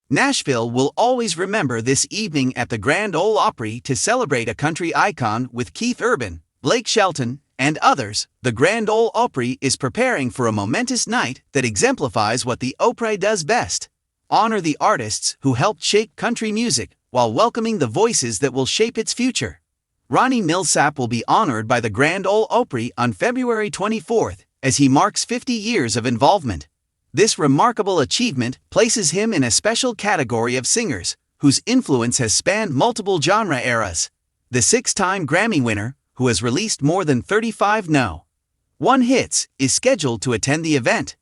Nashville will always remember this evening at the Grand Ole Opry to celebrate a country icon with Keith Urban, Blake Shelton, and others. The Grand Ole Opry is preparing for a momentous night that exemplifies what the Opry does best: honor the artists who helped shape country music while welcoming the voices that will shape its future. Ronnie Milsap will be honored by the Grand Ole Opry on February 24th as he marks 50 years of involvement. This remarkable achievement places him in a special category of singers whose influence has spanned multiple genre eras. The six-time Grammy winner, who has released more than 35 No.1 hits, is scheduled to attend the event.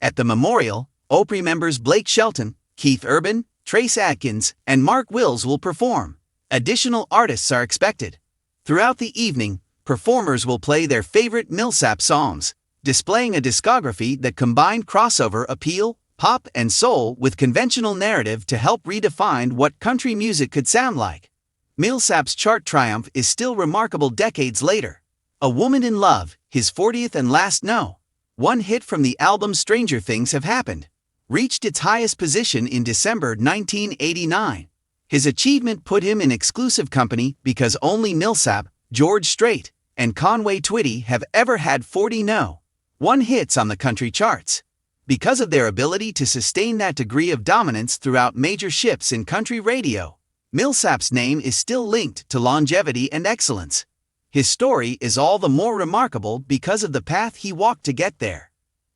At the memorial, Opry members Blake Shelton, Keith Urban, Trace Adkins, and Mark Wills will perform. Additional artists are expected. Throughout the evening, performers will play their favorite Milsap songs, displaying a discography that combined crossover appeal, pop and soul with conventional narrative to help redefine what country music could sound like. Milsap's chart triumph is still remarkable decades later. A Woman in Love, his 40th and last No.1 hit from the album Stranger Things Have Happened, reached its highest position in December 1989. His achievement put him in exclusive company because only Milsap, George Strait, and Conway Twitty have ever had 40 No.1 hits on the country charts. Because of their ability to sustain that degree of dominance throughout major shifts in country radio, Milsap's name is still linked to longevity and excellence. His story is all the more remarkable because of the path he walked to get there.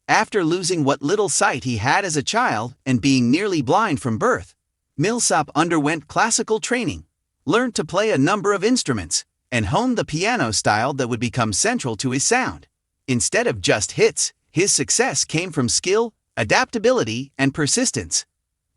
After losing what little sight he had as a child and being nearly blind from birth, Milsap underwent classical training, learned to play a number of instruments, and honed the piano style that would become central to his sound. Instead of just hits, his success came from skill, adaptability, and persistence.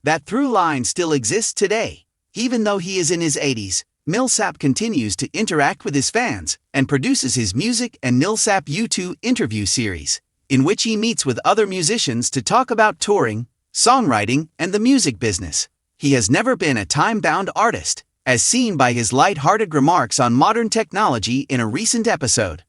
That through line still exists today. Even though he is in his 80s, Milsap continues to interact with his fans and produces his Music and Milsap U2 interview series, in which he meets with other musicians to talk about touring, songwriting, and the music business. He has never been a time-bound artist, as seen by his light-hearted remarks on modern technology in a recent episode.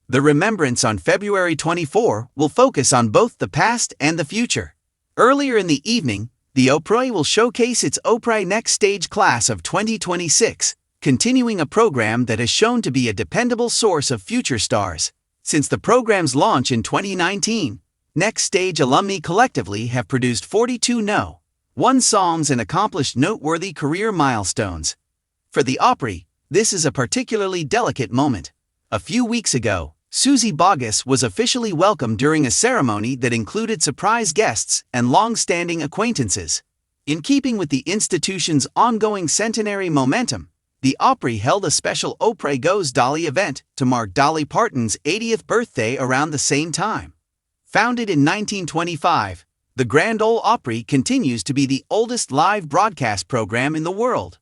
The remembrance on February 24 will focus on both the past and the future. Earlier in the evening, the Opry will showcase its Opry Next Stage class of 2026, continuing a program that has shown to be a dependable source of future stars. Since the program's launch in 2019, Next Stage alumni collectively have produced 42 No.1 songs and accomplished noteworthy career milestones. For the Opry, this is a particularly delicate moment. A few weeks ago, Suzy Boggess was officially welcomed during a ceremony that included surprise guests and long-standing acquaintances. In keeping with the institution's ongoing centenary momentum, the Opry held a special Opry Goes Dolly event to mark Dolly Parton's 80th birthday around the same time. Founded in 1925, the Grand Ole Opry continues to be the oldest live broadcast program in the world.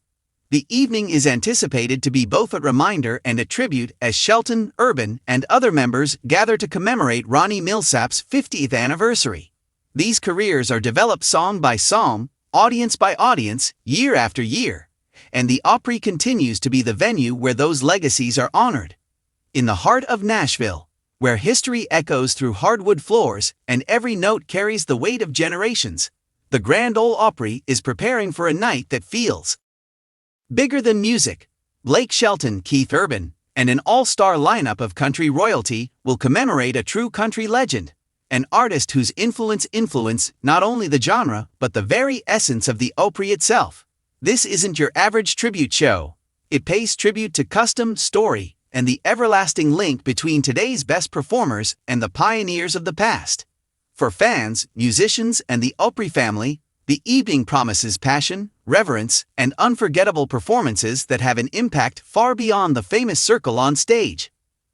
The evening is anticipated to be both a reminder and a tribute as Shelton, Urban, and other members gather to commemorate Ronnie Milsap's 50th anniversary. These careers are developed song by song, audience by audience, year after year, and the Opry continues to be the venue where those legacies are honored. In the heart of Nashville, where history echoes through hardwood floors and every note carries the weight of generations, the Grand Ole Opry is preparing for a night that feels bigger than music. Blake Shelton, Keith Urban, and an all-star lineup of country royalty will commemorate a true country legend, an artist whose influence not only the genre but the very essence of the Opry itself. This isn't your average tribute show. It pays tribute to custom, story, and the everlasting link between today's best performers and the pioneers of the past. For fans, musicians, and the Opry family, the evening promises passion, reverence, and unforgettable performances that have an impact far beyond the famous circle on stage.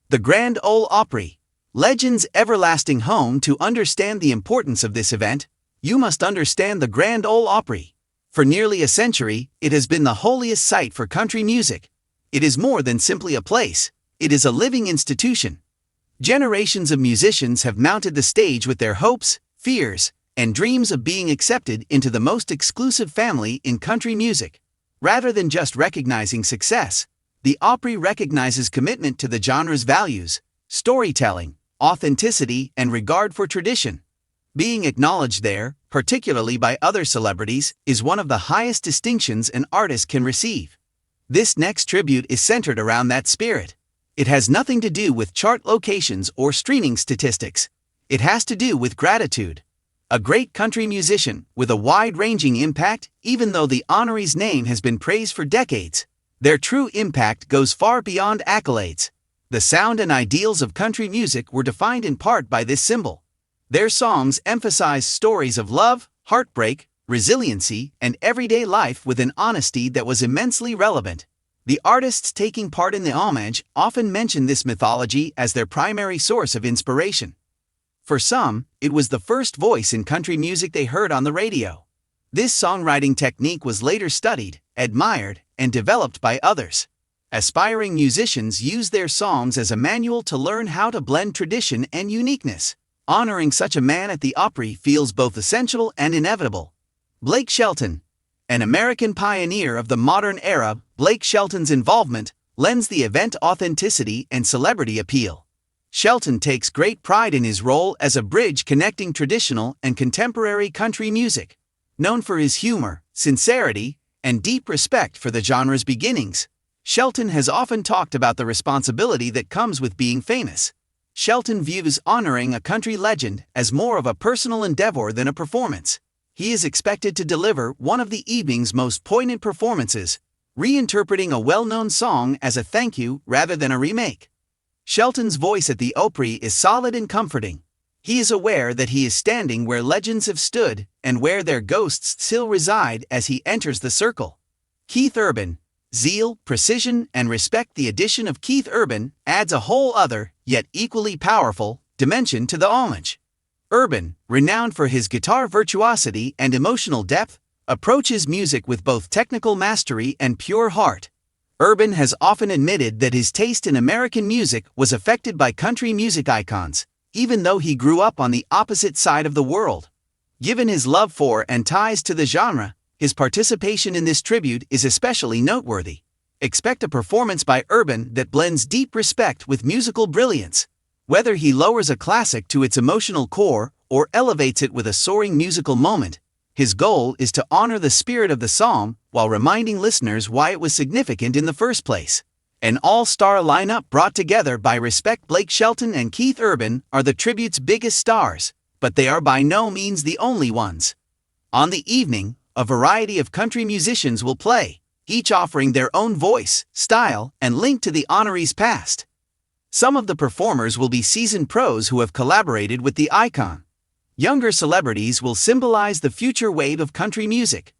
The Grand Ole Opry, legend's everlasting home. To understand the importance of this event, you must understand the Grand Ole Opry. For nearly a century, it has been the holiest site for country music. It is more than simply a place, it is a living institution. Generations of musicians have mounted the stage with their hopes, fears, and dreams of being accepted into the most exclusive family in country music. Rather than just recognizing success, the Opry recognizes commitment to the genre's values, storytelling, authenticity, and regard for tradition. Being acknowledged there, particularly by other celebrities, is one of the highest distinctions an artist can receive. This next tribute is centered around that spirit. It has nothing to do with chart locations or streaming statistics. It has to do with gratitude. A great country musician with a wide-ranging impact, even though the honoree's name has been praised for decades. Their true impact goes far beyond accolades. The sound and ideals of country music were defined in part by this symbol. Their songs emphasize stories of love, heartbreak, resiliency, and everyday life with an honesty that was immensely relevant. The artists taking part in the homage often mention this mythology as their primary source of inspiration. For some, it was the first voice in country music they heard on the radio. This songwriting technique was later studied, admired, and developed by others. Aspiring musicians use their songs as a manual to learn how to blend tradition and uniqueness. Honoring such a man at the Opry feels both essential and inevitable. Blake Shelton. An American pioneer of the modern era, Blake Shelton's involvement lends the event authenticity and celebrity appeal. Shelton takes great pride in his role as a bridge connecting traditional and contemporary country music. Known for his humor, sincerity, and deep respect for the genre's beginnings, Shelton has often talked about the responsibility that comes with being famous. Shelton views honoring a country legend as more of a personal endeavor than a performance. He is expected to deliver one of the evening's most poignant performances, reinterpreting a well-known song as a thank you rather than a remake. Shelton's voice at the Opry is solid and comforting. He is aware that he is standing where legends have stood and where their ghosts still reside as he enters the circle. Keith Urban. Zeal, precision, and respect. The addition of Keith Urban adds a whole other, yet equally powerful, dimension to the homage. Urban, renowned for his guitar virtuosity and emotional depth, approaches music with both technical mastery and pure heart. Urban has often admitted that his taste in American music was affected by country music icons, even though he grew up on the opposite side of the world. Given his love for and ties to the genre, his participation in this tribute is especially noteworthy. Expect a performance by Urban that blends deep respect with musical brilliance. Whether he lowers a classic to its emotional core or elevates it with a soaring musical moment, his goal is to honor the spirit of the song while reminding listeners why it was significant in the first place. An all-star lineup brought together by Respect Blake Shelton and Keith Urban are the tribute's biggest stars, but they are by no means the only ones. On the evening, a variety of country musicians will play, each offering their own voice, style, and link to the honoree's past. Some of the performers will be seasoned pros who have collaborated with the icon. Younger celebrities will symbolize the future wave of country music.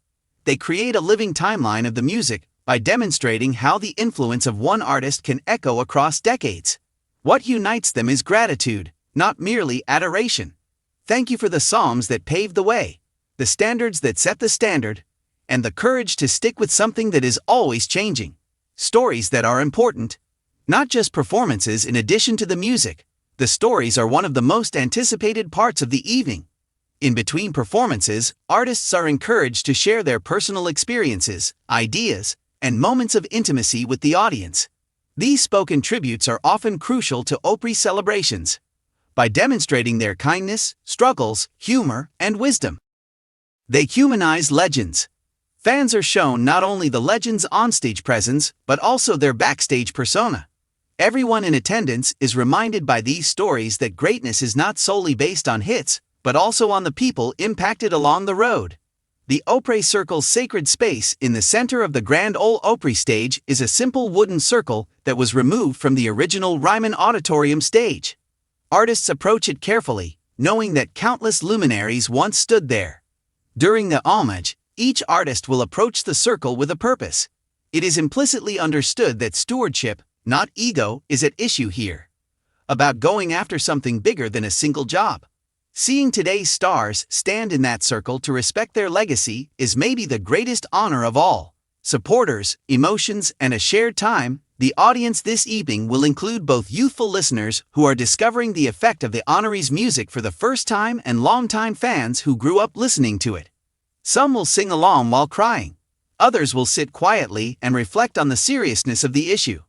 They create a living timeline of the music by demonstrating how the influence of one artist can echo across decades. What unites them is gratitude, not merely adoration. Thank you for the songs that paved the way, the standards that set the standard, and the courage to stick with something that is always changing. Stories that are important. Not just performances. In addition to the music, the stories are one of the most anticipated parts of the evening. In between performances, artists are encouraged to share their personal experiences, ideas, and moments of intimacy with the audience. These spoken tributes are often crucial to Opry celebrations, by demonstrating their kindness, struggles, humor, and wisdom. They humanize legends. Fans are shown not only the legend's onstage presence, but also their backstage persona. Everyone in attendance is reminded by these stories that greatness is not solely based on hits, but also on the people impacted along the road. The Opry Circle's sacred space in the center of the Grand Ole Opry stage is a simple wooden circle that was removed from the original Ryman Auditorium stage. Artists approach it carefully, knowing that countless luminaries once stood there. During the homage, each artist will approach the circle with a purpose. It is implicitly understood that stewardship, not ego, is at issue here. About going after something bigger than a single job. Seeing today's stars stand in that circle to respect their legacy is maybe the greatest honor of all. Supporters, emotions, and a shared time. The audience this evening will include both youthful listeners who are discovering the effect of the honoree's music for the first time and longtime fans who grew up listening to it. Some will sing along while crying. Others will sit quietly and reflect on the seriousness of the issue.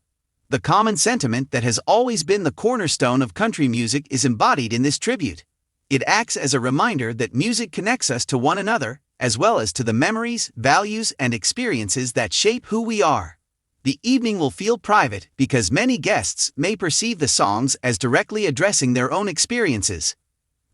The common sentiment that has always been the cornerstone of country music is embodied in this tribute. It acts as a reminder that music connects us to one another, as well as to the memories, values, and experiences that shape who we are. The evening will feel private because many guests may perceive the songs as directly addressing their own experiences.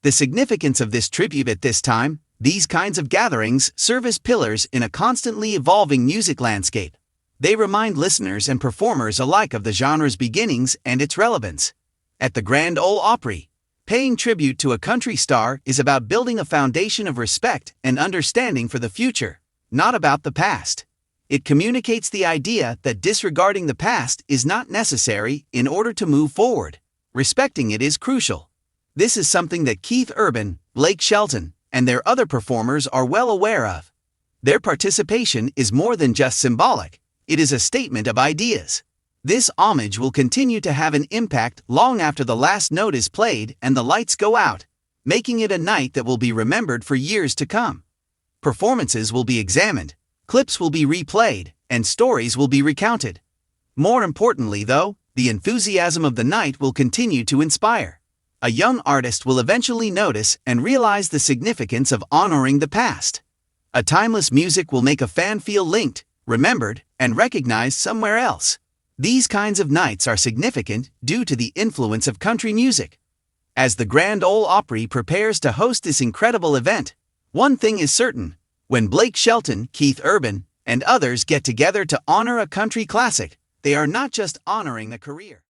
The significance of this tribute at this time, these kinds of gatherings serve as pillars in a constantly evolving music landscape. They remind listeners and performers alike of the genre's beginnings and its relevance. At the Grand Ole Opry, paying tribute to a country star is about building a foundation of respect and understanding for the future, not about the past. It communicates the idea that disregarding the past is not necessary in order to move forward. Respecting it is crucial. This is something that Keith Urban, Blake Shelton, and their other performers are well aware of. Their participation is more than just symbolic, it is a statement of ideas. This homage will continue to have an impact long after the last note is played and the lights go out, making it a night that will be remembered for years to come. Performances will be examined, clips will be replayed, and stories will be recounted. More importantly, though, the enthusiasm of the night will continue to inspire. A young artist will eventually notice and realize the significance of honoring the past. A timeless music will make a fan feel linked, remembered, and recognized somewhere else. These kinds of nights are significant due to the influence of country music. As the Grand Ole Opry prepares to host this incredible event, one thing is certain: when Blake Shelton, Keith Urban, and others get together to honor a country classic, they are not just honoring a career.